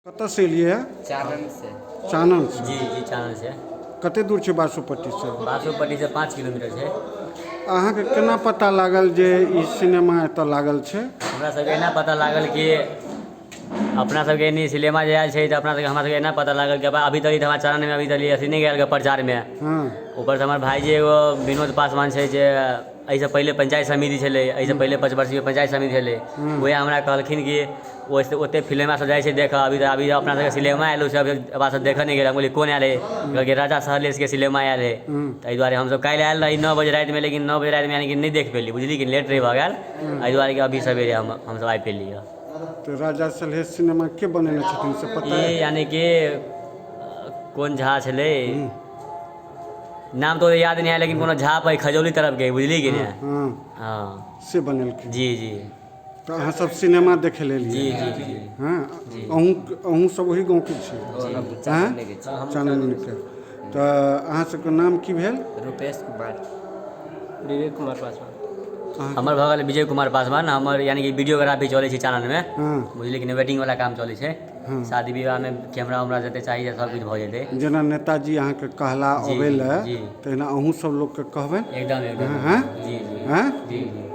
कतऽ से एलियै? चानन से। चानन से? जी जी चानन से। कते दूर छै बासोपट्टी से? बासोपट्टी से 5 किलोमीटर छै। अहाँके केना पता लागल जे ई सिनेमा एतऽ लागल छै? हमरा सबके एना पता लागल कि अपना सबके एनी सिनेमा जे आयल छै तऽ हमरा सबके एना पता लागल कि अभी तक हमरा चाननमे अभी तक अथी नहीं गेल प्रचारमे। हाँ। ऊपर से हमर भाईजी एगो विनोद पासवान छै जे एहिसँ पहिले पंचायत समिति छलै, एहिसँ पहिले 5 वर्षीय पंचायत समिति छलै। वएह हमरा कहलखिन कि ओते फिल्म सब जाइ छै देखऽ, अभी अपना सबके सिनेमा आयल छै, अभी सब देखऽ नहीं गेल। हम कहलिए कोन आयल है? कहलकै राजा सहलेशके सिनेमा आयल है। ताहि दुआरे हमसब काल्हि आयल रही 9 बजे रातिमे, लेकिन 9 बजे रातिमे यानी कि नहीं देख पेली, बुझली कि लेट रही भऽ गेल। एहि दुआरे कि अभी सवेरे हमसब आबि पेलियै। तो राजा सलहेश सिनेमा के बनेने छथिन से पता है? यानी कि कौन झा छलै, नाम तो याद नहीं आया, लेकिन कोनो झा पर खजौली तरफ के, बुझली कि नहीं? हाँ हाँ से बनेलखिन। जी जी तो अहाँ सब सिनेमा देखे ले जी लिए? जी जी। हाँ। अहूँ सब वही गाँव के छी? चानन के। तो अहाँ सबके नाम की भेल? रुपेश कुमार। विवेक कुमार पासवान। हमर भऽ गेल विजय कुमार पासवान। हमर यानी कि वीडियोग्राफी चलै छै चाननमे, हाँ। बुझली कि वेडिंग वाला काम चलै छै। हाँ। शादी विवाहमे कैमरा उमरा जते चाहिए सब कुछ भऽ जेतै। जेना नेताजी अहाँके कहला जी, अबै लए, जी। तहिना अहूँ सब लोग के कहबै? एकदम एकदम। हाँ? जी जी हाँ? जी जी।